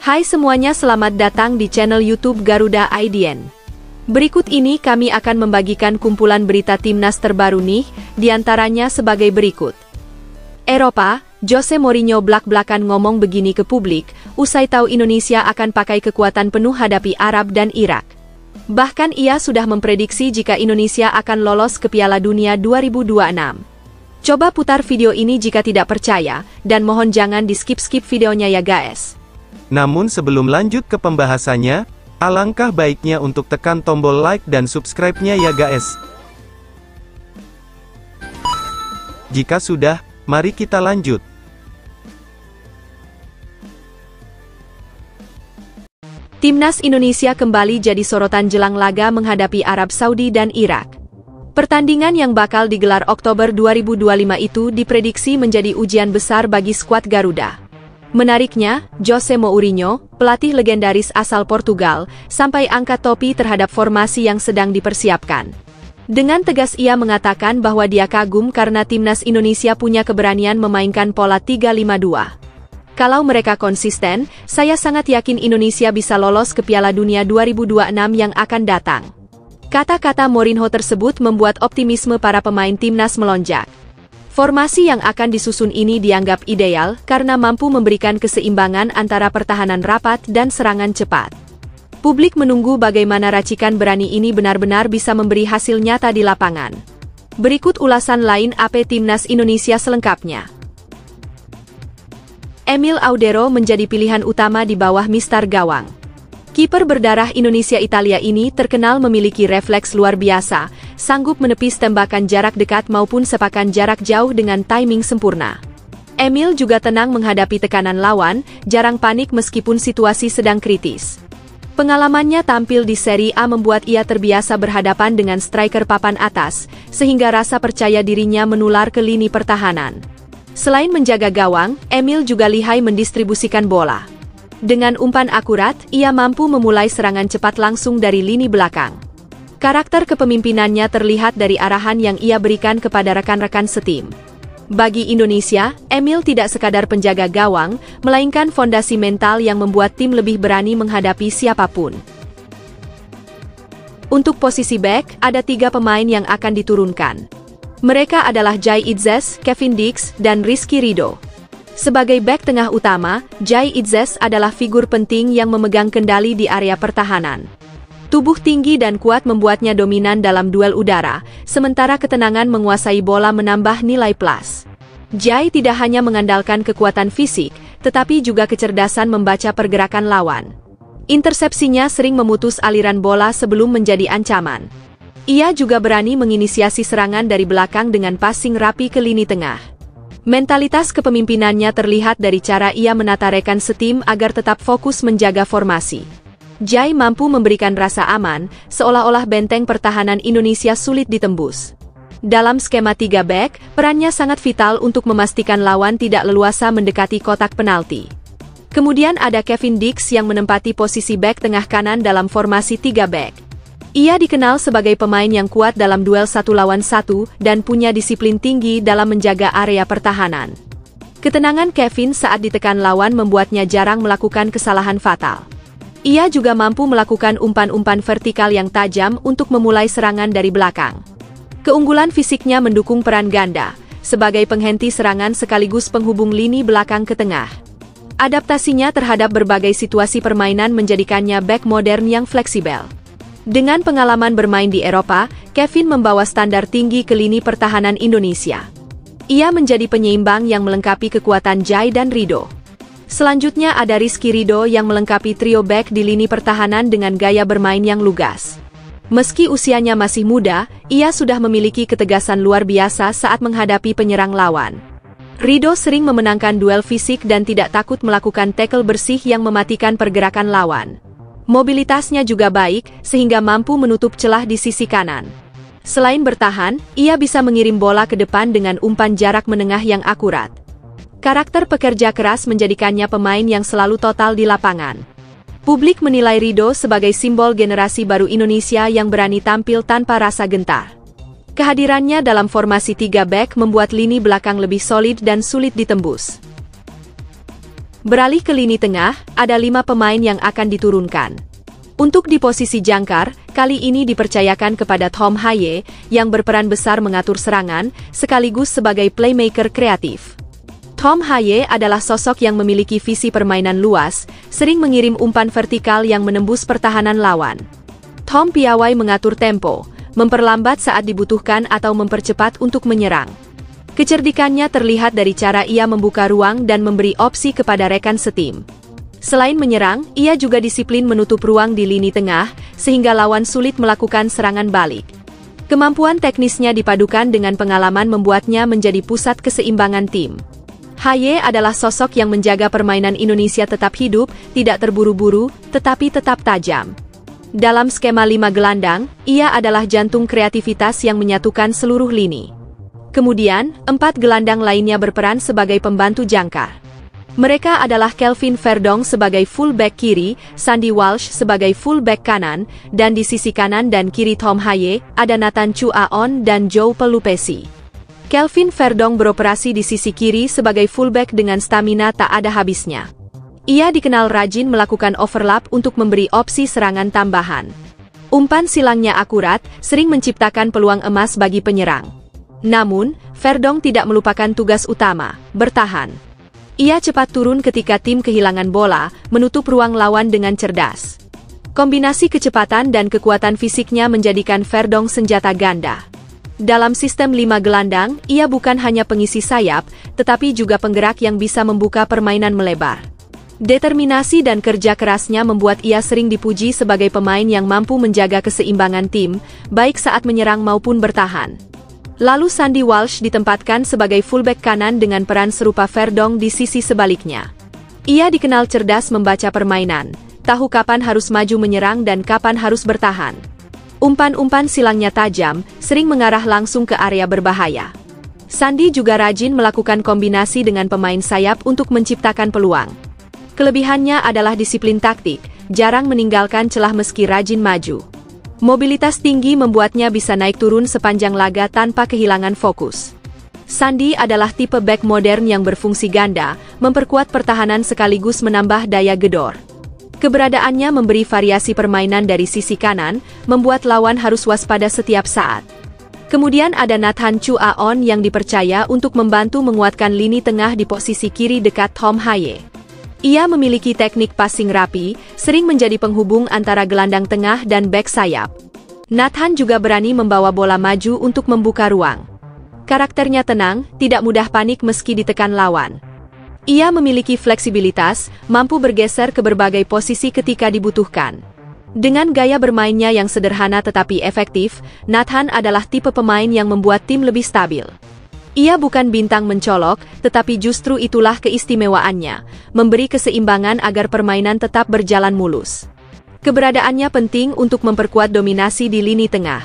Hai semuanya, selamat datang di channel YouTube Garuda IDN. Berikut ini kami akan membagikan kumpulan berita timnas terbaru nih, diantaranya sebagai berikut. Eropa, Jose Mourinho blak-blakan ngomong begini ke publik, usai tahu Indonesia akan pakai kekuatan penuh hadapi Arab dan Irak. Bahkan ia sudah memprediksi jika Indonesia akan lolos ke Piala Dunia 2026. Coba putar video ini jika tidak percaya, dan mohon jangan di-skip-skip videonya ya guys. Namun sebelum lanjut ke pembahasannya, alangkah baiknya untuk tekan tombol like dan subscribe-nya ya guys. Jika sudah, mari kita lanjut. Timnas Indonesia kembali jadi sorotan jelang laga menghadapi Arab Saudi dan Irak. Pertandingan yang bakal digelar Oktober 2025 itu diprediksi menjadi ujian besar bagi skuad Garuda. Menariknya, Jose Mourinho, pelatih legendaris asal Portugal, sampai angkat topi terhadap formasi yang sedang dipersiapkan. Dengan tegas ia mengatakan bahwa dia kagum karena timnas Indonesia punya keberanian memainkan pola 3-5-2. Kalau mereka konsisten, saya sangat yakin Indonesia bisa lolos ke Piala Dunia 2026 yang akan datang. Kata-kata Mourinho tersebut membuat optimisme para pemain timnas melonjak. Formasi yang akan disusun ini dianggap ideal karena mampu memberikan keseimbangan antara pertahanan rapat dan serangan cepat. Publik menunggu bagaimana racikan berani ini benar-benar bisa memberi hasil nyata di lapangan. Berikut ulasan lain AP Timnas Indonesia selengkapnya. Emil Audero menjadi pilihan utama di bawah Mister Gawang. Kiper berdarah Indonesia-Italia ini terkenal memiliki refleks luar biasa, sanggup menepis tembakan jarak dekat maupun sepakan jarak jauh dengan timing sempurna. Emil juga tenang menghadapi tekanan lawan, jarang panik meskipun situasi sedang kritis. Pengalamannya tampil di Serie A membuat ia terbiasa berhadapan dengan striker papan atas, sehingga rasa percaya dirinya menular ke lini pertahanan. Selain menjaga gawang, Emil juga lihai mendistribusikan bola. Dengan umpan akurat, ia mampu memulai serangan cepat langsung dari lini belakang. Karakter kepemimpinannya terlihat dari arahan yang ia berikan kepada rekan-rekan setim. Bagi Indonesia, Emil tidak sekadar penjaga gawang, melainkan fondasi mental yang membuat tim lebih berani menghadapi siapapun. Untuk posisi bek, ada 3 pemain yang akan diturunkan. Mereka adalah Jai Itzes, Kevin Dix, dan Rizky Ridho. Sebagai bek tengah utama, Jai Itzes adalah figur penting yang memegang kendali di area pertahanan. Tubuh tinggi dan kuat membuatnya dominan dalam duel udara, sementara ketenangan menguasai bola menambah nilai plus. Jai tidak hanya mengandalkan kekuatan fisik, tetapi juga kecerdasan membaca pergerakan lawan. Intersepsinya sering memutus aliran bola sebelum menjadi ancaman. Ia juga berani menginisiasi serangan dari belakang dengan passing rapi ke lini tengah. Mentalitas kepemimpinannya terlihat dari cara ia menata rekan setim agar tetap fokus menjaga formasi. Jai mampu memberikan rasa aman, seolah-olah benteng pertahanan Indonesia sulit ditembus. Dalam skema 3 back, perannya sangat vital untuk memastikan lawan tidak leluasa mendekati kotak penalti. Kemudian ada Kevin Dix yang menempati posisi back tengah kanan dalam formasi 3 back. Ia dikenal sebagai pemain yang kuat dalam duel 1 lawan 1 dan punya disiplin tinggi dalam menjaga area pertahanan. Ketenangan Kevin saat ditekan lawan membuatnya jarang melakukan kesalahan fatal. Ia juga mampu melakukan umpan-umpan vertikal yang tajam untuk memulai serangan dari belakang. Keunggulan fisiknya mendukung peran ganda, sebagai penghenti serangan sekaligus penghubung lini belakang ke tengah. Adaptasinya terhadap berbagai situasi permainan menjadikannya bek modern yang fleksibel. Dengan pengalaman bermain di Eropa, Kevin membawa standar tinggi ke lini pertahanan Indonesia. Ia menjadi penyeimbang yang melengkapi kekuatan Jai dan Ridho. Selanjutnya ada Rizky Ridho yang melengkapi trio back di lini pertahanan dengan gaya bermain yang lugas. Meski usianya masih muda, ia sudah memiliki ketegasan luar biasa saat menghadapi penyerang lawan. Ridho sering memenangkan duel fisik dan tidak takut melakukan tackle bersih yang mematikan pergerakan lawan. Mobilitasnya juga baik, sehingga mampu menutup celah di sisi kanan. Selain bertahan, ia bisa mengirim bola ke depan dengan umpan jarak menengah yang akurat. Karakter pekerja keras menjadikannya pemain yang selalu total di lapangan. Publik menilai Ridho sebagai simbol generasi baru Indonesia yang berani tampil tanpa rasa gentar. Kehadirannya dalam formasi 3 back membuat lini belakang lebih solid dan sulit ditembus. Beralih ke lini tengah, ada 5 pemain yang akan diturunkan. Untuk di posisi jangkar, kali ini dipercayakan kepada Tom Haye, yang berperan besar mengatur serangan, sekaligus sebagai playmaker kreatif. Tom Haye adalah sosok yang memiliki visi permainan luas, sering mengirim umpan vertikal yang menembus pertahanan lawan. Tom piawai mengatur tempo, memperlambat saat dibutuhkan atau mempercepat untuk menyerang. Kecerdikannya terlihat dari cara ia membuka ruang dan memberi opsi kepada rekan setim. Selain menyerang, ia juga disiplin menutup ruang di lini tengah, sehingga lawan sulit melakukan serangan balik. Kemampuan teknisnya dipadukan dengan pengalaman membuatnya menjadi pusat keseimbangan tim. Haye adalah sosok yang menjaga permainan Indonesia tetap hidup, tidak terburu-buru, tetapi tetap tajam. Dalam skema 5 gelandang, ia adalah jantung kreativitas yang menyatukan seluruh lini. Kemudian, 4 gelandang lainnya berperan sebagai pembantu jangkar. Mereka adalah Kelvin Verdong sebagai fullback kiri, Sandy Walsh sebagai fullback kanan, dan di sisi kanan dan kiri Tom Haye, ada Nathan Chu Aon dan Joe Pelupesi. Kelvin Verdong beroperasi di sisi kiri sebagai fullback dengan stamina tak ada habisnya. Ia dikenal rajin melakukan overlap untuk memberi opsi serangan tambahan. Umpan silangnya akurat, sering menciptakan peluang emas bagi penyerang. Namun, Verdong tidak melupakan tugas utama, bertahan. Ia cepat turun ketika tim kehilangan bola, menutup ruang lawan dengan cerdas. Kombinasi kecepatan dan kekuatan fisiknya menjadikan Verdong senjata ganda. Dalam sistem 5 gelandang, ia bukan hanya pengisi sayap, tetapi juga penggerak yang bisa membuka permainan melebar. Determinasi dan kerja kerasnya membuat ia sering dipuji sebagai pemain yang mampu menjaga keseimbangan tim, baik saat menyerang maupun bertahan. Lalu Sandy Walsh ditempatkan sebagai fullback kanan dengan peran serupa Verdong di sisi sebaliknya. Ia dikenal cerdas membaca permainan, tahu kapan harus maju menyerang dan kapan harus bertahan. Umpan-umpan silangnya tajam, sering mengarah langsung ke area berbahaya. Sandy juga rajin melakukan kombinasi dengan pemain sayap untuk menciptakan peluang. Kelebihannya adalah disiplin taktik, jarang meninggalkan celah meski rajin maju. Mobilitas tinggi membuatnya bisa naik turun sepanjang laga tanpa kehilangan fokus. Sandy adalah tipe bek modern yang berfungsi ganda, memperkuat pertahanan sekaligus menambah daya gedor. Keberadaannya memberi variasi permainan dari sisi kanan, membuat lawan harus waspada setiap saat. Kemudian ada Nathan Chu Aon yang dipercaya untuk membantu menguatkan lini tengah di posisi kiri dekat Tom Haye. Ia memiliki teknik passing rapi, sering menjadi penghubung antara gelandang tengah dan bek sayap. Nathan juga berani membawa bola maju untuk membuka ruang. Karakternya tenang, tidak mudah panik meski ditekan lawan. Ia memiliki fleksibilitas, mampu bergeser ke berbagai posisi ketika dibutuhkan. Dengan gaya bermainnya yang sederhana tetapi efektif, Nathan adalah tipe pemain yang membuat tim lebih stabil. Ia bukan bintang mencolok, tetapi justru itulah keistimewaannya, memberi keseimbangan agar permainan tetap berjalan mulus. Keberadaannya penting untuk memperkuat dominasi di lini tengah.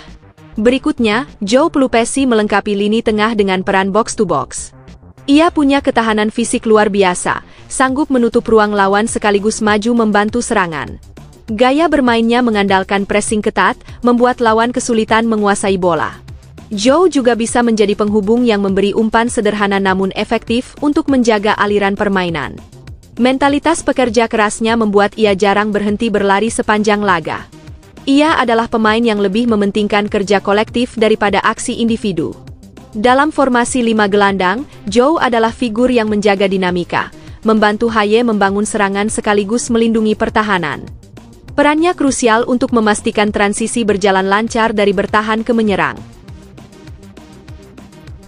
Berikutnya, Joe Pelupesi melengkapi lini tengah dengan peran box-to-box. Ia punya ketahanan fisik luar biasa, sanggup menutup ruang lawan sekaligus maju membantu serangan. Gaya bermainnya mengandalkan pressing ketat, membuat lawan kesulitan menguasai bola. Joe juga bisa menjadi penghubung yang memberi umpan sederhana namun efektif untuk menjaga aliran permainan. Mentalitas pekerja kerasnya membuat ia jarang berhenti berlari sepanjang laga. Ia adalah pemain yang lebih mementingkan kerja kolektif daripada aksi individu. Dalam formasi 5 gelandang, Joe adalah figur yang menjaga dinamika, membantu Haye membangun serangan sekaligus melindungi pertahanan. Perannya krusial untuk memastikan transisi berjalan lancar dari bertahan ke menyerang.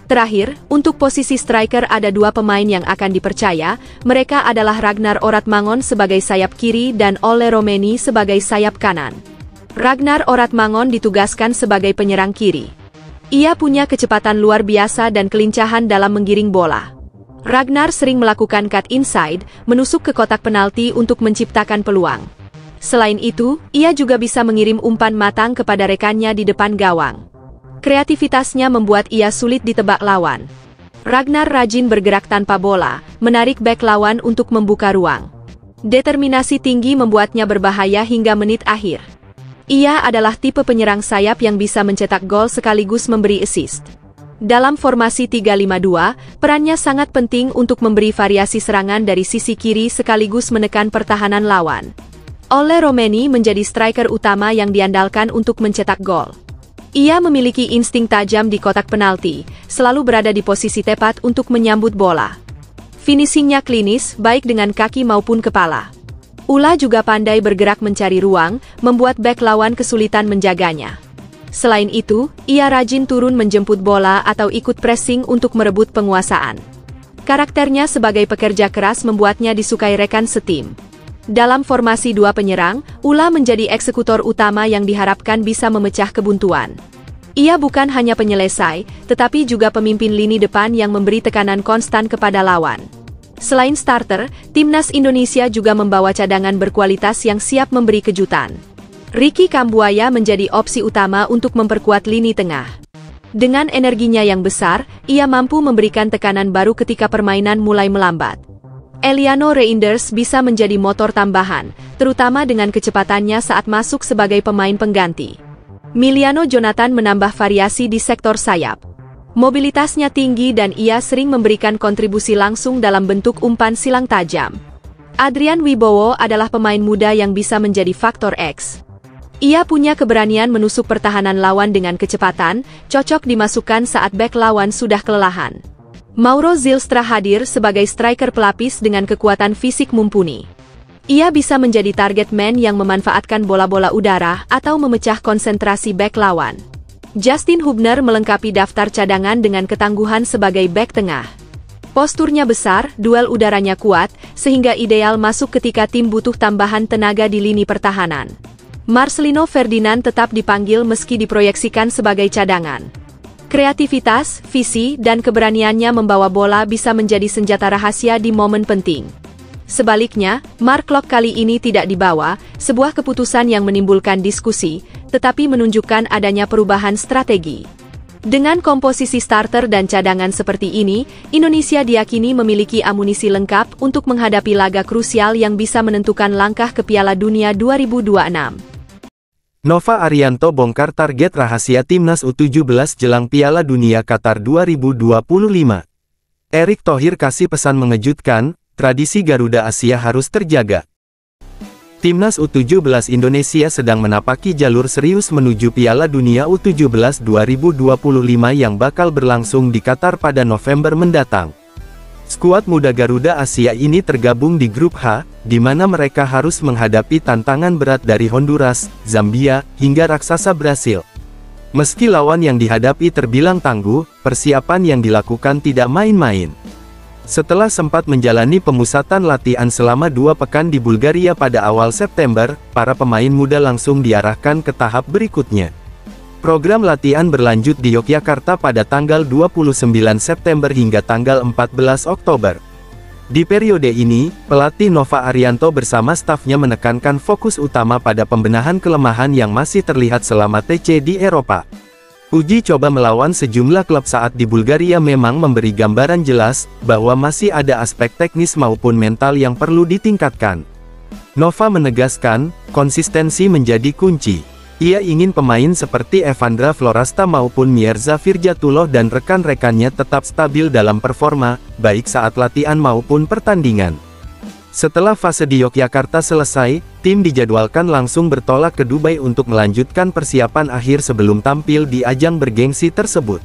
Terakhir, untuk posisi striker ada 2 pemain yang akan dipercaya, mereka adalah Ragnar Oratmangon sebagai sayap kiri dan Ole Romeni sebagai sayap kanan. Ragnar Oratmangon ditugaskan sebagai penyerang kiri. Ia punya kecepatan luar biasa dan kelincahan dalam menggiring bola. Ragnar sering melakukan cut inside, menusuk ke kotak penalti untuk menciptakan peluang. Selain itu, ia juga bisa mengirim umpan matang kepada rekannya di depan gawang. Kreativitasnya membuat ia sulit ditebak lawan. Ragnar rajin bergerak tanpa bola, menarik bek lawan untuk membuka ruang. Determinasi tinggi membuatnya berbahaya hingga menit akhir. Ia adalah tipe penyerang sayap yang bisa mencetak gol sekaligus memberi assist. Dalam formasi 3-5-2, perannya sangat penting untuk memberi variasi serangan dari sisi kiri sekaligus menekan pertahanan lawan. Ole Romeni menjadi striker utama yang diandalkan untuk mencetak gol. Ia memiliki insting tajam di kotak penalti, selalu berada di posisi tepat untuk menyambut bola. Finishingnya klinis, baik dengan kaki maupun kepala. Ula juga pandai bergerak mencari ruang, membuat bek lawan kesulitan menjaganya. Selain itu, ia rajin turun menjemput bola atau ikut pressing untuk merebut penguasaan. Karakternya sebagai pekerja keras membuatnya disukai rekan setim. Dalam formasi 2 penyerang, Ula menjadi eksekutor utama yang diharapkan bisa memecah kebuntuan. Ia bukan hanya penyelesai, tetapi juga pemimpin lini depan yang memberi tekanan konstan kepada lawan. Selain starter, timnas Indonesia juga membawa cadangan berkualitas yang siap memberi kejutan. Ricky Kambuaya menjadi opsi utama untuk memperkuat lini tengah. Dengan energinya yang besar, ia mampu memberikan tekanan baru ketika permainan mulai melambat. Eliano Reinders bisa menjadi motor tambahan, terutama dengan kecepatannya saat masuk sebagai pemain pengganti. Miliano Jonathan menambah variasi di sektor sayap. Mobilitasnya tinggi dan ia sering memberikan kontribusi langsung dalam bentuk umpan silang tajam. Adrian Wibowo adalah pemain muda yang bisa menjadi faktor X. Ia punya keberanian menusuk pertahanan lawan dengan kecepatan, cocok dimasukkan saat bek lawan sudah kelelahan. Mauro Zylstra hadir sebagai striker pelapis dengan kekuatan fisik mumpuni. Ia bisa menjadi target man yang memanfaatkan bola-bola udara atau memecah konsentrasi bek lawan. Justin Hubner melengkapi daftar cadangan dengan ketangguhan sebagai bek tengah. Posturnya besar, duel udaranya kuat, sehingga ideal masuk ketika tim butuh tambahan tenaga di lini pertahanan. Marcelino Ferdinand tetap dipanggil meski diproyeksikan sebagai cadangan. Kreativitas, visi, dan keberaniannya membawa bola bisa menjadi senjata rahasia di momen penting. Sebaliknya, Mark Locke kali ini tidak dibawa, sebuah keputusan yang menimbulkan diskusi, tetapi menunjukkan adanya perubahan strategi. Dengan komposisi starter dan cadangan seperti ini, Indonesia diyakini memiliki amunisi lengkap untuk menghadapi laga krusial yang bisa menentukan langkah ke Piala Dunia 2026. Nova Arianto bongkar target rahasia Timnas U17 jelang Piala Dunia Qatar 2025. Erick Thohir kasih pesan mengejutkan, tradisi Garuda Asia harus terjaga. Timnas U17 Indonesia sedang menapaki jalur serius menuju Piala Dunia U17 2025 yang bakal berlangsung di Qatar pada November mendatang. Skuad muda Garuda Asia ini tergabung di grup H, di mana mereka harus menghadapi tantangan berat dari Honduras, Zambia, hingga raksasa Brasil. Meski lawan yang dihadapi terbilang tangguh, persiapan yang dilakukan tidak main-main. Setelah sempat menjalani pemusatan latihan selama 2 pekan di Bulgaria pada awal September, para pemain muda langsung diarahkan ke tahap berikutnya. Program latihan berlanjut di Yogyakarta pada tanggal 29 September hingga tanggal 14 Oktober. Di periode ini, pelatih Nova Arianto bersama stafnya menekankan fokus utama pada pembenahan kelemahan yang masih terlihat selama TC di Eropa. Uji coba melawan sejumlah klub saat di Bulgaria memang memberi gambaran jelas, bahwa masih ada aspek teknis maupun mental yang perlu ditingkatkan. Nova menegaskan, konsistensi menjadi kunci. Ia ingin pemain seperti Evandra Florasta maupun Mierza Firjatullah dan rekan-rekannya tetap stabil dalam performa, baik saat latihan maupun pertandingan. Setelah fase di Yogyakarta selesai, tim dijadwalkan langsung bertolak ke Dubai untuk melanjutkan persiapan akhir sebelum tampil di ajang bergengsi tersebut.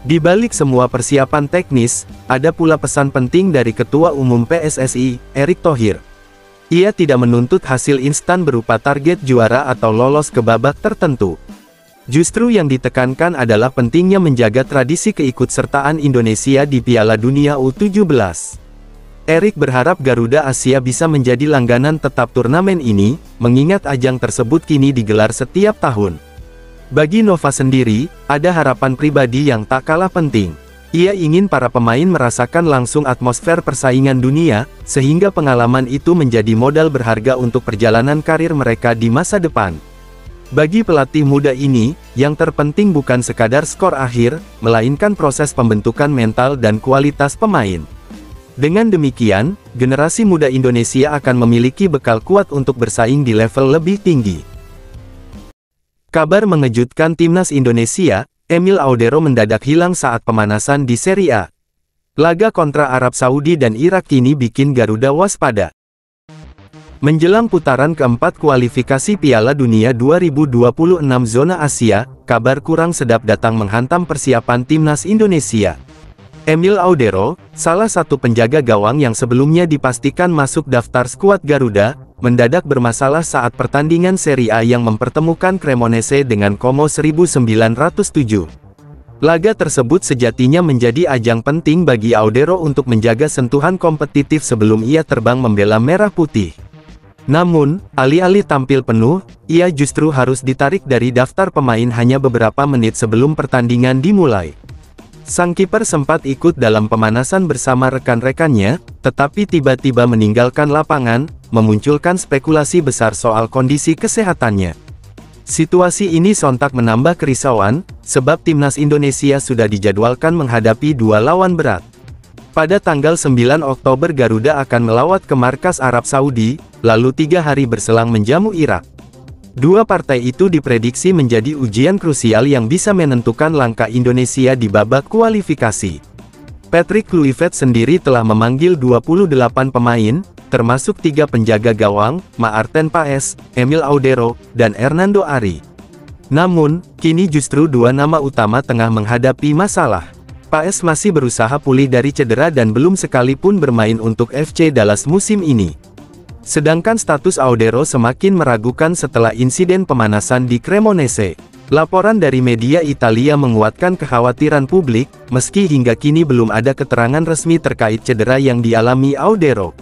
Di balik semua persiapan teknis, ada pula pesan penting dari Ketua Umum PSSI, Erick Thohir. Ia tidak menuntut hasil instan berupa target juara atau lolos ke babak tertentu. Justru yang ditekankan adalah pentingnya menjaga tradisi keikutsertaan Indonesia di Piala Dunia U17. Erick berharap Garuda Asia bisa menjadi langganan tetap turnamen ini, mengingat ajang tersebut kini digelar setiap tahun. Bagi Nova sendiri, ada harapan pribadi yang tak kalah penting. Ia ingin para pemain merasakan langsung atmosfer persaingan dunia, sehingga pengalaman itu menjadi modal berharga untuk perjalanan karir mereka di masa depan. Bagi pelatih muda ini, yang terpenting bukan sekadar skor akhir, melainkan proses pembentukan mental dan kualitas pemain. Dengan demikian, generasi muda Indonesia akan memiliki bekal kuat untuk bersaing di level lebih tinggi. Kabar mengejutkan Timnas Indonesia, Emil Audero mendadak hilang saat pemanasan di Serie A. Laga kontra Arab Saudi dan Irak kini bikin Garuda waspada. Menjelang putaran keempat kualifikasi Piala Dunia 2026 zona Asia, kabar kurang sedap datang menghantam persiapan timnas Indonesia. Emil Audero, salah satu penjaga gawang yang sebelumnya dipastikan masuk daftar skuad Garuda, mendadak bermasalah saat pertandingan Serie A yang mempertemukan Cremonese dengan Como 1907. Laga tersebut sejatinya menjadi ajang penting bagi Audero untuk menjaga sentuhan kompetitif sebelum ia terbang membela merah putih. Namun, alih-alih tampil penuh, ia justru harus ditarik dari daftar pemain hanya beberapa menit sebelum pertandingan dimulai. Sang kiper sempat ikut dalam pemanasan bersama rekan-rekannya, tetapi tiba-tiba meninggalkan lapangan, memunculkan spekulasi besar soal kondisi kesehatannya. Situasi ini sontak menambah kerisauan, sebab timnas Indonesia sudah dijadwalkan menghadapi dua lawan berat. Pada tanggal 9 Oktober Garuda akan melawat ke markas Arab Saudi, lalu 3 hari berselang menjamu Irak. Dua partai itu diprediksi menjadi ujian krusial yang bisa menentukan langkah Indonesia di babak kualifikasi. Patrick Kluivert sendiri telah memanggil 28 pemain, termasuk 3 penjaga gawang, Maarten Paes, Emil Audero, dan Hernando Ari. Namun, kini justru dua nama utama tengah menghadapi masalah. Paes masih berusaha pulih dari cedera dan belum sekalipun bermain untuk FC Dallas musim ini. Sedangkan status Audero semakin meragukan setelah insiden pemanasan di Cremonese. Laporan dari media Italia menguatkan kekhawatiran publik, meski hingga kini belum ada keterangan resmi terkait cedera yang dialami Audero.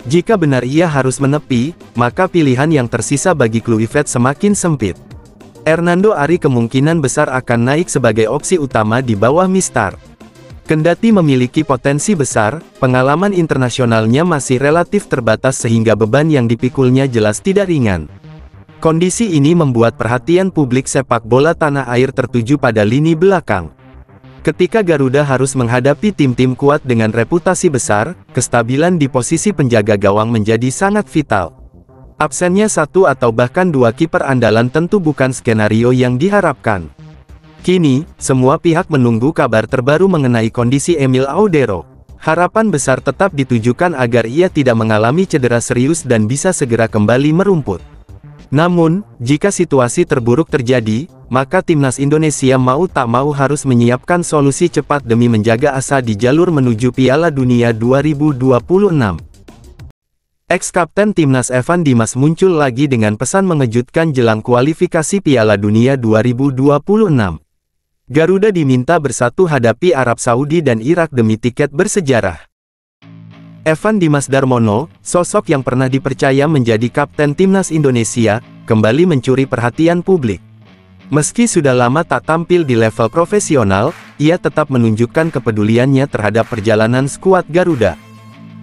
Jika benar ia harus menepi, maka pilihan yang tersisa bagi Kluivert semakin sempit. Hernando Ari kemungkinan besar akan naik sebagai opsi utama di bawah Mistar. Kendati memiliki potensi besar, pengalaman internasionalnya masih relatif terbatas sehingga beban yang dipikulnya jelas tidak ringan. Kondisi ini membuat perhatian publik sepak bola tanah air tertuju pada lini belakang. Ketika Garuda harus menghadapi tim-tim kuat dengan reputasi besar, kestabilan di posisi penjaga gawang menjadi sangat vital. Absennya satu atau bahkan dua kiper andalan tentu bukan skenario yang diharapkan. Kini, semua pihak menunggu kabar terbaru mengenai kondisi Emil Audero. Harapan besar tetap ditujukan agar ia tidak mengalami cedera serius dan bisa segera kembali merumput. Namun, jika situasi terburuk terjadi, maka timnas Indonesia mau tak mau harus menyiapkan solusi cepat demi menjaga asa di jalur menuju Piala Dunia 2026. Ex-kapten timnas Evan Dimas muncul lagi dengan pesan mengejutkan jelang kualifikasi Piala Dunia 2026. Garuda diminta bersatu hadapi Arab Saudi dan Irak demi tiket bersejarah. Evan Dimas Darmono, sosok yang pernah dipercaya menjadi kapten timnas Indonesia, kembali mencuri perhatian publik. Meski sudah lama tak tampil di level profesional, ia tetap menunjukkan kepeduliannya terhadap perjalanan skuad Garuda.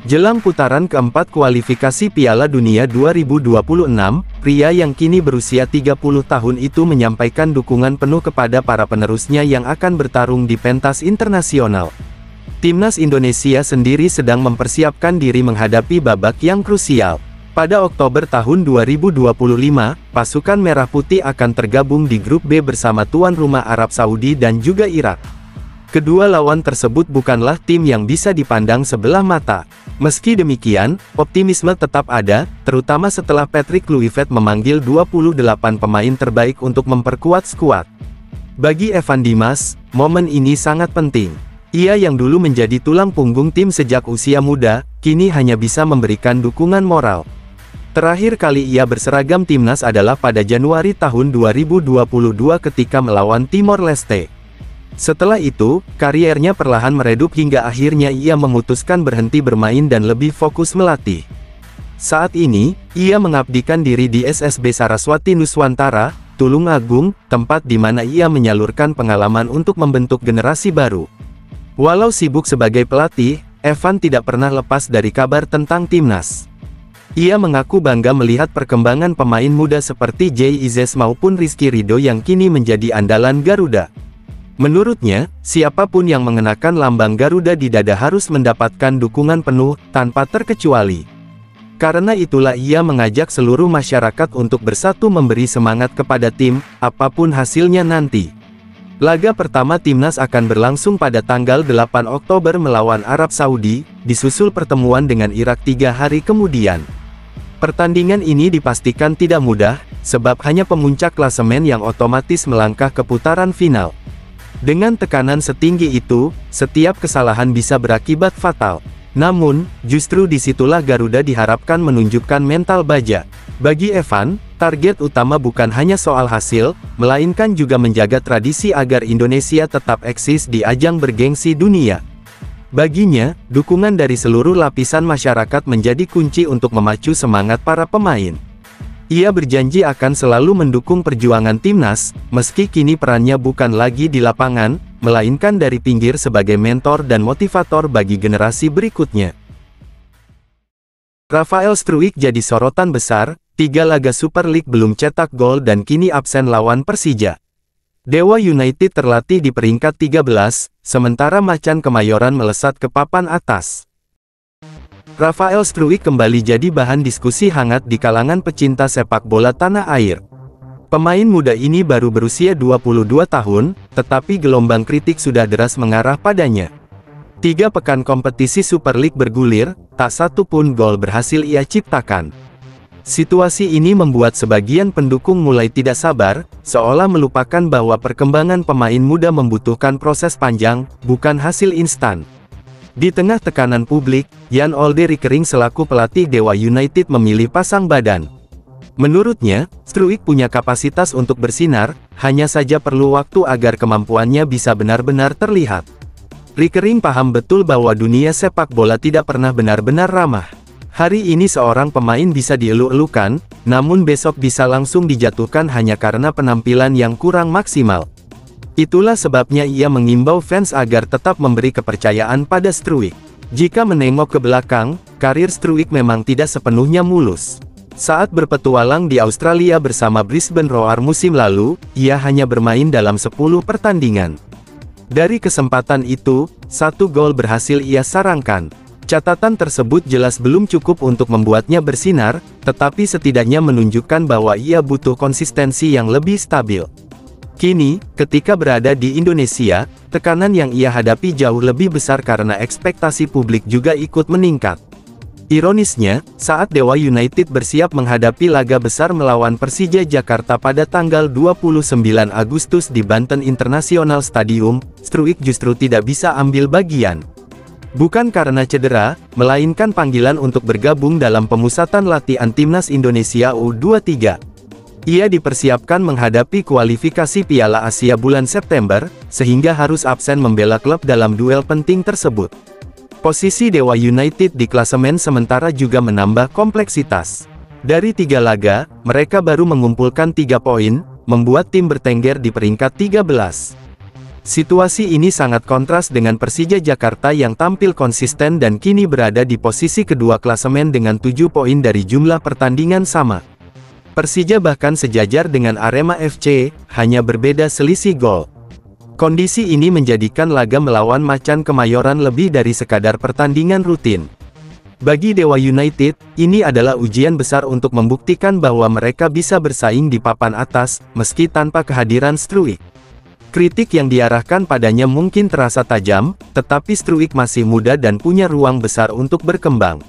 Jelang putaran keempat kualifikasi Piala Dunia 2026, pria yang kini berusia 30 tahun itu menyampaikan dukungan penuh kepada para penerusnya yang akan bertarung di pentas internasional. Timnas Indonesia sendiri sedang mempersiapkan diri menghadapi babak yang krusial. Pada Oktober tahun 2025, pasukan Merah Putih akan tergabung di grup B bersama tuan rumah Arab Saudi dan juga Irak. Kedua lawan tersebut bukanlah tim yang bisa dipandang sebelah mata. Meski demikian, optimisme tetap ada, terutama setelah Patrick Kluivert memanggil 28 pemain terbaik untuk memperkuat skuad. Bagi Evan Dimas, momen ini sangat penting. Ia yang dulu menjadi tulang punggung tim sejak usia muda, kini hanya bisa memberikan dukungan moral. Terakhir kali ia berseragam timnas adalah pada Januari tahun 2022 ketika melawan Timor Leste. Setelah itu, kariernya perlahan meredup hingga akhirnya ia memutuskan berhenti bermain dan lebih fokus melatih. Saat ini, ia mengabdikan diri di SSB Saraswati Nuswantara, Tulungagung, tempat di mana ia menyalurkan pengalaman untuk membentuk generasi baru. Walau sibuk sebagai pelatih, Evan tidak pernah lepas dari kabar tentang timnas. Ia mengaku bangga melihat perkembangan pemain muda seperti Jay Izzes maupun Rizky Ridho yang kini menjadi andalan Garuda. Menurutnya, siapapun yang mengenakan lambang Garuda di dada harus mendapatkan dukungan penuh, tanpa terkecuali. Karena itulah ia mengajak seluruh masyarakat untuk bersatu memberi semangat kepada tim, apapun hasilnya nanti. Laga pertama timnas akan berlangsung pada tanggal 8 Oktober melawan Arab Saudi, disusul pertemuan dengan Irak 3 hari kemudian. Pertandingan ini dipastikan tidak mudah, sebab hanya pemuncak klasemen yang otomatis melangkah ke putaran final. Dengan tekanan setinggi itu, setiap kesalahan bisa berakibat fatal. Namun, justru disitulah Garuda diharapkan menunjukkan mental baja. Bagi Evan, target utama bukan hanya soal hasil, melainkan juga menjaga tradisi agar Indonesia tetap eksis di ajang bergengsi dunia. Baginya, dukungan dari seluruh lapisan masyarakat menjadi kunci untuk memacu semangat para pemain. Ia berjanji akan selalu mendukung perjuangan timnas, meski kini perannya bukan lagi di lapangan, melainkan dari pinggir sebagai mentor dan motivator bagi generasi berikutnya. Rafael Struijk jadi sorotan besar, 3 laga Super League belum cetak gol dan kini absen lawan Persija. Dewa United terlatih di peringkat 13, sementara Macan Kemayoran melesat ke papan atas. Rafael Struijk kembali jadi bahan diskusi hangat di kalangan pecinta sepak bola tanah air. Pemain muda ini baru berusia 22 tahun, tetapi gelombang kritik sudah deras mengarah padanya. 3 pekan kompetisi Super League bergulir, tak satu pun gol berhasil ia ciptakan. Situasi ini membuat sebagian pendukung mulai tidak sabar, seolah melupakan bahwa perkembangan pemain muda membutuhkan proses panjang, bukan hasil instan. Di tengah tekanan publik, Jan Olde Rickering selaku pelatih Dewa United memilih pasang badan. Menurutnya, Struijk punya kapasitas untuk bersinar, hanya saja perlu waktu agar kemampuannya bisa benar-benar terlihat. Rickering paham betul bahwa dunia sepak bola tidak pernah benar-benar ramah. Hari ini seorang pemain bisa dieluk-elukan, namun besok bisa langsung dijatuhkan hanya karena penampilan yang kurang maksimal. Itulah sebabnya ia mengimbau fans agar tetap memberi kepercayaan pada Struijk. Jika menengok ke belakang, karir Struijk memang tidak sepenuhnya mulus. Saat berpetualang di Australia bersama Brisbane Roar musim lalu, ia hanya bermain dalam 10 pertandingan. Dari kesempatan itu, 1 gol berhasil ia sarangkan. Catatan tersebut jelas belum cukup untuk membuatnya bersinar, tetapi setidaknya menunjukkan bahwa ia butuh konsistensi yang lebih stabil. Kini, ketika berada di Indonesia, tekanan yang ia hadapi jauh lebih besar karena ekspektasi publik juga ikut meningkat. Ironisnya, saat Dewa United bersiap menghadapi laga besar melawan Persija Jakarta pada tanggal 29 Agustus di Banten International Stadium, Struijk justru tidak bisa ambil bagian. Bukan karena cedera, melainkan panggilan untuk bergabung dalam pemusatan latihan Timnas Indonesia U23. Ia dipersiapkan menghadapi kualifikasi Piala Asia bulan September, sehingga harus absen membela klub dalam duel penting tersebut. Posisi Dewa United di klasemen sementara juga menambah kompleksitas. Dari 3 laga, mereka baru mengumpulkan 3 poin, membuat tim bertengger di peringkat 13. Situasi ini sangat kontras dengan Persija Jakarta yang tampil konsisten dan kini berada di posisi kedua klasemen dengan 7 poin dari jumlah pertandingan sama. Persija bahkan sejajar dengan Arema FC, hanya berbeda selisih gol. Kondisi ini menjadikan laga melawan Macan Kemayoran lebih dari sekadar pertandingan rutin. Bagi Dewa United, ini adalah ujian besar untuk membuktikan bahwa mereka bisa bersaing di papan atas, meski tanpa kehadiran Struijk. Kritik yang diarahkan padanya mungkin terasa tajam, tetapi Struijk masih muda dan punya ruang besar untuk berkembang.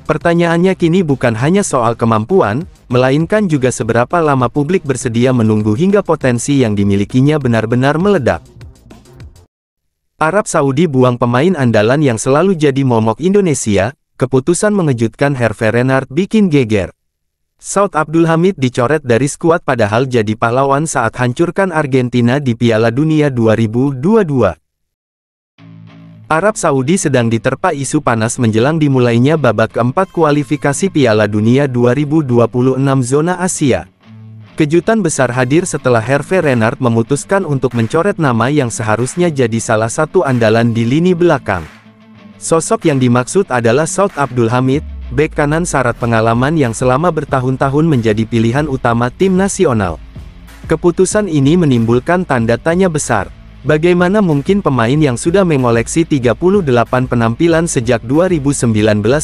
Pertanyaannya kini bukan hanya soal kemampuan, melainkan juga seberapa lama publik bersedia menunggu hingga potensi yang dimilikinya benar-benar meledak. Arab Saudi buang pemain andalan yang selalu jadi momok Indonesia, keputusan mengejutkan Hervé Renard bikin geger. Saud Abdul Hamid dicoret dari skuad padahal jadi pahlawan saat hancurkan Argentina di Piala Dunia 2022. Arab Saudi sedang diterpa isu panas menjelang dimulainya babak keempat kualifikasi Piala Dunia 2026 zona Asia. Kejutan besar hadir setelah Hervé Renard memutuskan untuk mencoret nama yang seharusnya jadi salah satu andalan di lini belakang. Sosok yang dimaksud adalah Saud Abdul Hamid, bek kanan syarat pengalaman yang selama bertahun-tahun menjadi pilihan utama tim nasional. Keputusan ini menimbulkan tanda tanya besar. Bagaimana mungkin pemain yang sudah mengoleksi 38 penampilan sejak 2019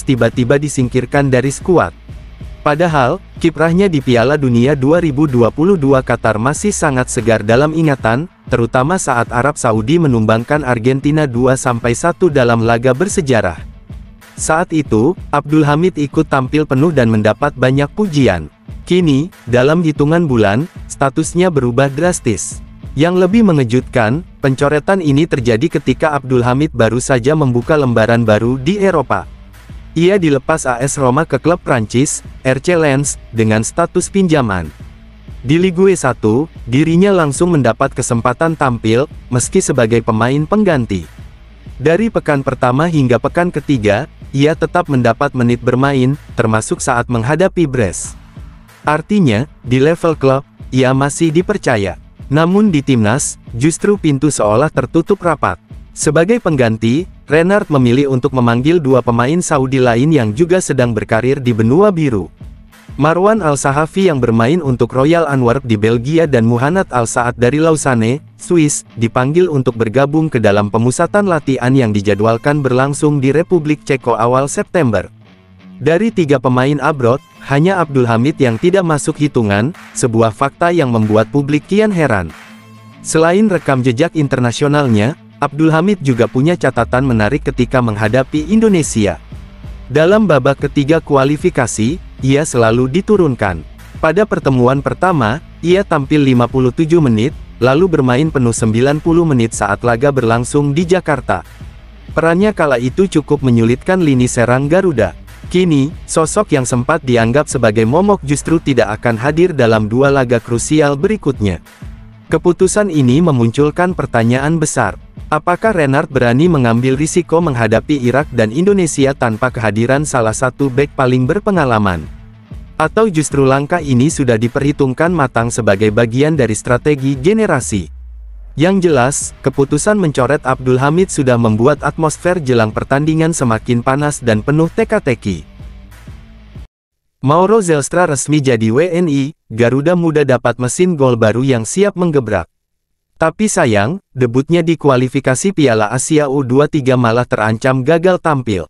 tiba-tiba disingkirkan dari skuad? Padahal, kiprahnya di Piala Dunia 2022 Qatar masih sangat segar dalam ingatan, terutama saat Arab Saudi menumbangkan Argentina 2-1 dalam laga bersejarah. Saat itu, Abdul Hamid ikut tampil penuh dan mendapat banyak pujian. Kini, dalam hitungan bulan, statusnya berubah drastis. Yang lebih mengejutkan, pencoretan ini terjadi ketika Abdul Hamid baru saja membuka lembaran baru di Eropa. Ia dilepas AS Roma ke klub Prancis, RC Lens, dengan status pinjaman. Di Ligue 1, dirinya langsung mendapat kesempatan tampil, meski sebagai pemain pengganti. Dari pekan pertama hingga pekan ketiga, ia tetap mendapat menit bermain, termasuk saat menghadapi Brest. Artinya, di level klub, ia masih dipercaya. Namun di timnas, justru pintu seolah tertutup rapat. Sebagai pengganti, Renard memilih untuk memanggil dua pemain Saudi lain yang juga sedang berkarir di benua biru. Marwan Al-Sahafi yang bermain untuk Royal Antwerp di Belgia dan Muhannad Al-Saad dari Lausanne, Swiss, dipanggil untuk bergabung ke dalam pemusatan latihan yang dijadwalkan berlangsung di Republik Ceko awal September. Dari tiga pemain abroad, hanya Abdul Hamid yang tidak masuk hitungan, sebuah fakta yang membuat publik kian heran. Selain rekam jejak internasionalnya, Abdul Hamid juga punya catatan menarik ketika menghadapi Indonesia. Dalam babak ketiga kualifikasi, ia selalu diturunkan. Pada pertemuan pertama, ia tampil 57 menit, lalu bermain penuh 90 menit saat laga berlangsung di Jakarta. Perannya kala itu cukup menyulitkan lini serang Garuda. Kini, sosok yang sempat dianggap sebagai momok justru tidak akan hadir dalam dua laga krusial berikutnya. Keputusan ini memunculkan pertanyaan besar. Apakah Renard berani mengambil risiko menghadapi Irak dan Indonesia tanpa kehadiran salah satu bek paling berpengalaman? Atau justru langkah ini sudah diperhitungkan matang sebagai bagian dari strategi generasi? Yang jelas, keputusan mencoret Abdul Hamid sudah membuat atmosfer jelang pertandingan semakin panas dan penuh teka-teki. Mauro Zelstra resmi jadi WNI, Garuda Muda dapat mesin gol baru yang siap menggebrak. Tapi sayang, debutnya di kualifikasi Piala Asia U23 malah terancam gagal tampil.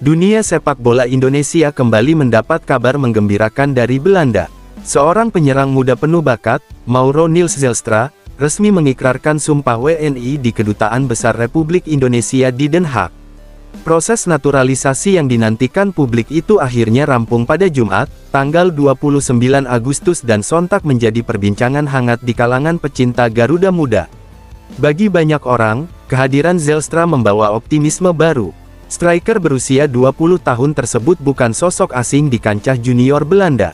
Dunia sepak bola Indonesia kembali mendapat kabar menggembirakan dari Belanda. Seorang penyerang muda penuh bakat, Mauro Niels Zelstra, resmi mengikrarkan sumpah WNI di Kedutaan Besar Republik Indonesia di Den Haag. Proses naturalisasi yang dinantikan publik itu akhirnya rampung pada Jumat, tanggal 29 Agustus dan sontak menjadi perbincangan hangat di kalangan pecinta Garuda Muda. Bagi banyak orang, kehadiran Zelstra membawa optimisme baru. Striker berusia 20 tahun tersebut bukan sosok asing di kancah junior Belanda.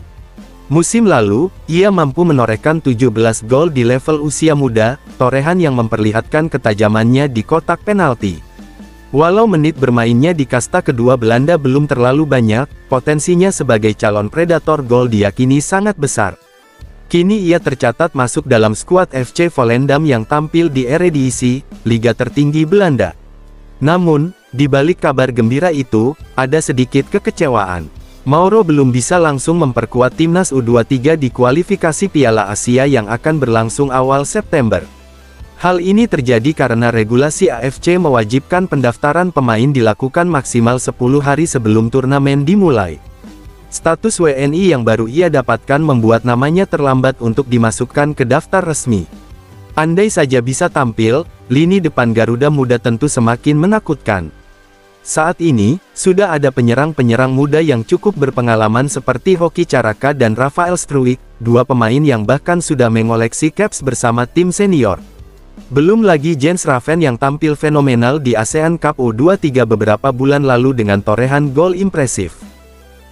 Musim lalu, ia mampu menorehkan 17 gol di level usia muda, torehan yang memperlihatkan ketajamannya di kotak penalti. Walau menit bermainnya di kasta kedua Belanda belum terlalu banyak, potensinya sebagai calon predator gol diyakini sangat besar. Kini ia tercatat masuk dalam skuad FC Volendam yang tampil di Eredivisie, liga tertinggi Belanda. Namun, di balik kabar gembira itu, ada sedikit kekecewaan. Mauro belum bisa langsung memperkuat timnas U23 di kualifikasi Piala Asia yang akan berlangsung awal September. Hal ini terjadi karena regulasi AFC mewajibkan pendaftaran pemain dilakukan maksimal 10 hari sebelum turnamen dimulai. Status WNI yang baru ia dapatkan membuat namanya terlambat untuk dimasukkan ke daftar resmi. Andai saja bisa tampil, lini depan Garuda Muda tentu semakin menakutkan. Saat ini, sudah ada penyerang-penyerang muda yang cukup berpengalaman seperti Hoki Caraka dan Rafael Struijk, dua pemain yang bahkan sudah mengoleksi caps bersama tim senior. Belum lagi Jens Raven yang tampil fenomenal di ASEAN Cup U23 beberapa bulan lalu dengan torehan gol impresif.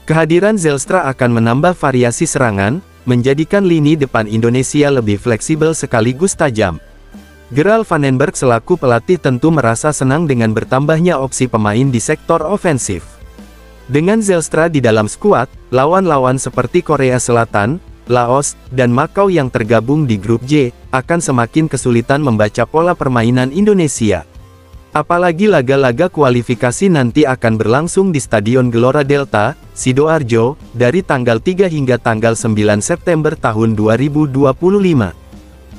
Kehadiran Zelstra akan menambah variasi serangan, menjadikan lini depan Indonesia lebih fleksibel sekaligus tajam. Gerald van den Berg selaku pelatih tentu merasa senang dengan bertambahnya opsi pemain di sektor ofensif. Dengan Zelstra di dalam skuad, lawan-lawan seperti Korea Selatan, Laos, dan Makau yang tergabung di grup J, akan semakin kesulitan membaca pola permainan Indonesia. Apalagi laga-laga kualifikasi nanti akan berlangsung di Stadion Gelora Delta, Sidoarjo, dari tanggal 3 hingga tanggal 9 September tahun 2025.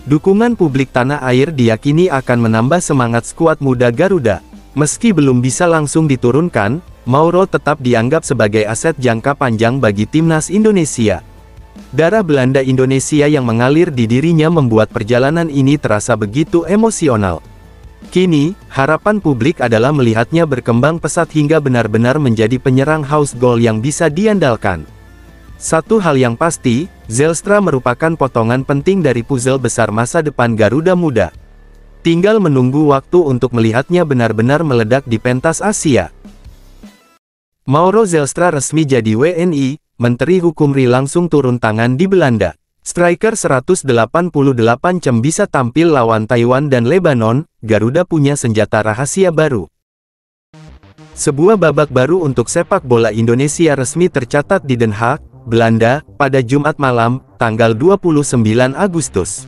Dukungan publik tanah air diyakini akan menambah semangat skuad muda Garuda. Meski belum bisa langsung diturunkan, Mauro tetap dianggap sebagai aset jangka panjang bagi timnas Indonesia. Darah Belanda Indonesia yang mengalir di dirinya membuat perjalanan ini terasa begitu emosional. Kini, harapan publik adalah melihatnya berkembang pesat hingga benar-benar menjadi penyerang haus gol yang bisa diandalkan. Satu hal yang pasti, Zylstra merupakan potongan penting dari puzzle besar masa depan Garuda Muda. Tinggal menunggu waktu untuk melihatnya benar-benar meledak di pentas Asia. Mauro Zylstra resmi jadi WNI, Menteri Hukum RI langsung turun tangan di Belanda. Striker 188 jam bisa tampil lawan Taiwan dan Lebanon, Garuda punya senjata rahasia baru. Sebuah babak baru untuk sepak bola Indonesia resmi tercatat di Den Haag, Belanda, pada Jumat malam, tanggal 29 Agustus.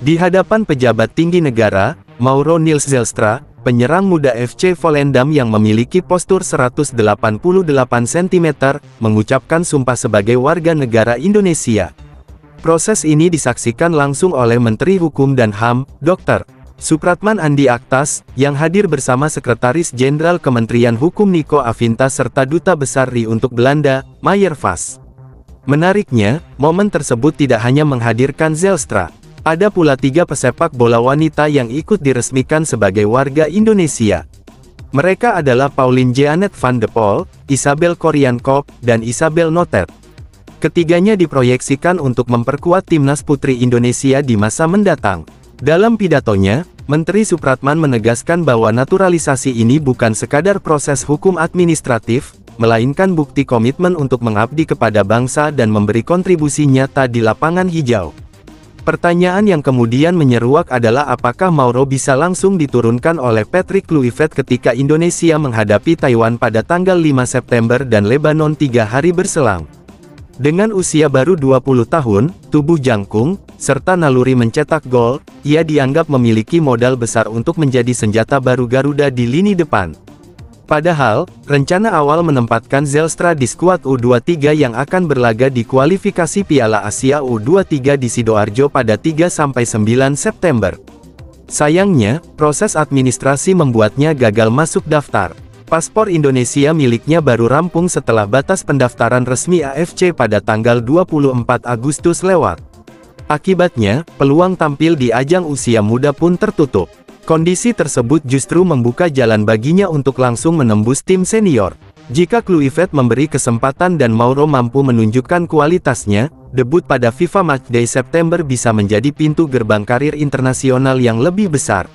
Di hadapan pejabat tinggi negara, Mauro Niels Zylstra, penyerang muda FC Volendam yang memiliki postur 188 cm, mengucapkan sumpah sebagai warga negara Indonesia. Proses ini disaksikan langsung oleh Menteri Hukum dan HAM, Dr. Supratman Andi Aktas, yang hadir bersama Sekretaris Jenderal Kementerian Hukum Niko Afinta serta Duta Besar RI untuk Belanda, Meijer Vas. Menariknya, momen tersebut tidak hanya menghadirkan Zylstra. Ada pula 3 pesepak bola wanita yang ikut diresmikan sebagai warga Indonesia. Mereka adalah Pauline Jeanette van de Poel, Isabel Koryankop, dan Isabel Notet. Ketiganya diproyeksikan untuk memperkuat timnas putri Indonesia di masa mendatang. Dalam pidatonya, Menteri Supratman menegaskan bahwa naturalisasi ini bukan sekadar proses hukum administratif, melainkan bukti komitmen untuk mengabdi kepada bangsa dan memberi kontribusi nyata di lapangan hijau. Pertanyaan yang kemudian menyeruak adalah apakah Mauro bisa langsung diturunkan oleh Patrick Kluivert ketika Indonesia menghadapi Taiwan pada tanggal 5 September dan Lebanon 3 hari berselang. Dengan usia baru 20 tahun, tubuh jangkung, serta naluri mencetak gol, ia dianggap memiliki modal besar untuk menjadi senjata baru Garuda di lini depan. Padahal, rencana awal menempatkan Zylstra di skuad U23 yang akan berlaga di kualifikasi Piala Asia U23 di Sidoarjo pada 3–9 September. Sayangnya, proses administrasi membuatnya gagal masuk daftar. Paspor Indonesia miliknya baru rampung setelah batas pendaftaran resmi AFC pada tanggal 24 Agustus lewat. Akibatnya, peluang tampil di ajang usia muda pun tertutup. Kondisi tersebut justru membuka jalan baginya untuk langsung menembus tim senior. Jika Kluivert memberi kesempatan dan Mauro mampu menunjukkan kualitasnya, debut pada FIFA Matchday September bisa menjadi pintu gerbang karir internasional yang lebih besar.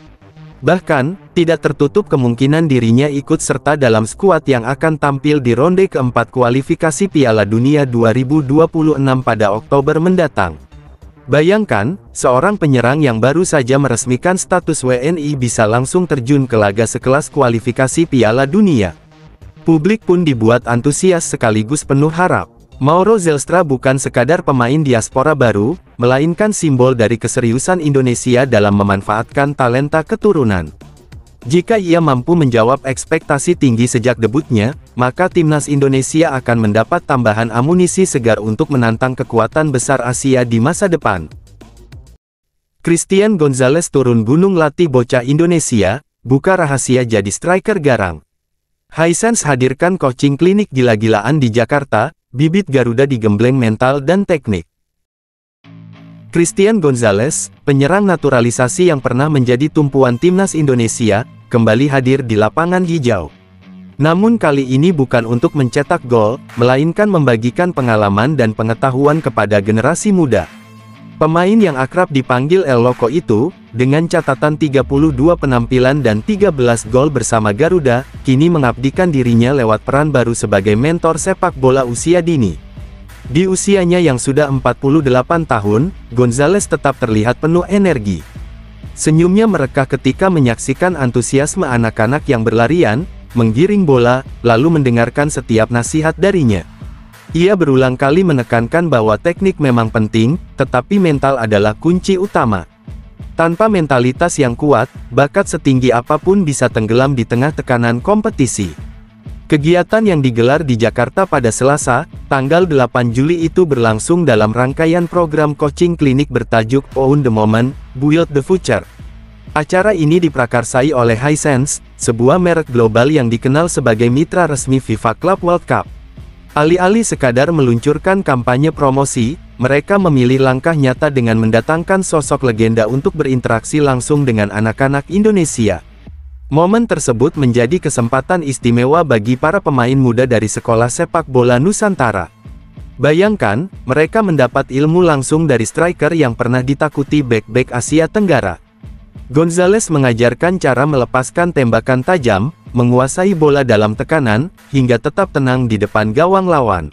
Bahkan, tidak tertutup kemungkinan dirinya ikut serta dalam skuad yang akan tampil di ronde keempat kualifikasi Piala Dunia 2026 pada Oktober mendatang. Bayangkan, seorang penyerang yang baru saja meresmikan status WNI bisa langsung terjun ke laga sekelas kualifikasi Piala Dunia. Publik pun dibuat antusias sekaligus penuh harap. Mauro Zylstra bukan sekadar pemain diaspora baru, melainkan simbol dari keseriusan Indonesia dalam memanfaatkan talenta keturunan. Jika ia mampu menjawab ekspektasi tinggi sejak debutnya, maka timnas Indonesia akan mendapat tambahan amunisi segar untuk menantang kekuatan besar Asia di masa depan. Christian Gonzalez turun gunung latih bocah Indonesia, buka rahasia jadi striker garang. Hisense hadirkan coaching klinik gila-gilaan di Jakarta, bibit Garuda digembleng mental dan teknik. Christian Gonzalez, penyerang naturalisasi yang pernah menjadi tumpuan timnas Indonesia, kembali hadir di lapangan hijau. Namun kali ini bukan untuk mencetak gol, melainkan membagikan pengalaman dan pengetahuan kepada generasi muda. Pemain yang akrab dipanggil El Loco itu, dengan catatan 32 penampilan dan 13 gol bersama Garuda, kini mengabdikan dirinya lewat peran baru sebagai mentor sepak bola usia dini. Di usianya yang sudah 48 tahun, Gonzalez tetap terlihat penuh energi. Senyumnya merekah ketika menyaksikan antusiasme anak-anak yang berlarian, menggiring bola, lalu mendengarkan setiap nasihat darinya. Ia berulang kali menekankan bahwa teknik memang penting, tetapi mental adalah kunci utama. Tanpa mentalitas yang kuat, bakat setinggi apapun bisa tenggelam di tengah tekanan kompetisi. Kegiatan yang digelar di Jakarta pada Selasa, tanggal 8 Juli itu berlangsung dalam rangkaian program coaching klinik bertajuk Own the Moment, Build the Future. Acara ini diprakarsai oleh Hisense, sebuah merek global yang dikenal sebagai mitra resmi FIFA Club World Cup. Alih-alih sekadar meluncurkan kampanye promosi, mereka memilih langkah nyata dengan mendatangkan sosok legenda untuk berinteraksi langsung dengan anak-anak Indonesia. Momen tersebut menjadi kesempatan istimewa bagi para pemain muda dari sekolah sepak bola Nusantara. Bayangkan, mereka mendapat ilmu langsung dari striker yang pernah ditakuti bek-bek Asia Tenggara. Gonzalez mengajarkan cara melepaskan tembakan tajam, menguasai bola dalam tekanan, hingga tetap tenang di depan gawang lawan.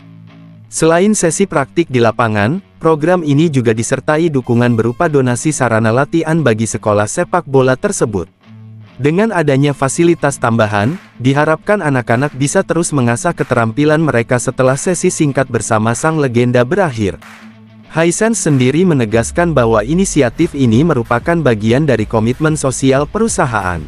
Selain sesi praktik di lapangan, program ini juga disertai dukungan berupa donasi sarana latihan bagi sekolah sepak bola tersebut. Dengan adanya fasilitas tambahan, diharapkan anak-anak bisa terus mengasah keterampilan mereka setelah sesi singkat bersama sang legenda berakhir. Hisense sendiri menegaskan bahwa inisiatif ini merupakan bagian dari komitmen sosial perusahaan.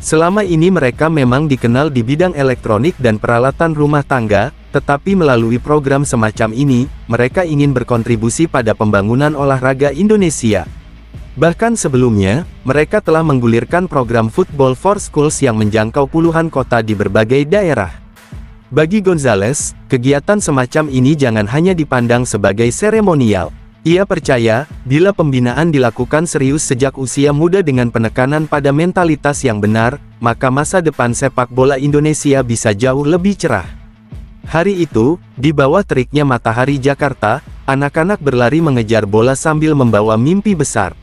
Selama ini mereka memang dikenal di bidang elektronik dan peralatan rumah tangga, tetapi melalui program semacam ini, mereka ingin berkontribusi pada pembangunan olahraga Indonesia. Bahkan sebelumnya, mereka telah menggulirkan program Football for Schools yang menjangkau puluhan kota di berbagai daerah. Bagi Gonzalez, kegiatan semacam ini jangan hanya dipandang sebagai seremonial. Ia percaya, bila pembinaan dilakukan serius sejak usia muda dengan penekanan pada mentalitas yang benar, maka masa depan sepak bola Indonesia bisa jauh lebih cerah. Hari itu, di bawah teriknya matahari Jakarta, anak-anak berlari mengejar bola sambil membawa mimpi besar.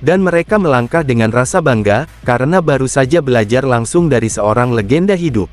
Dan mereka melangkah dengan rasa bangga, karena baru saja belajar langsung dari seorang legenda hidup.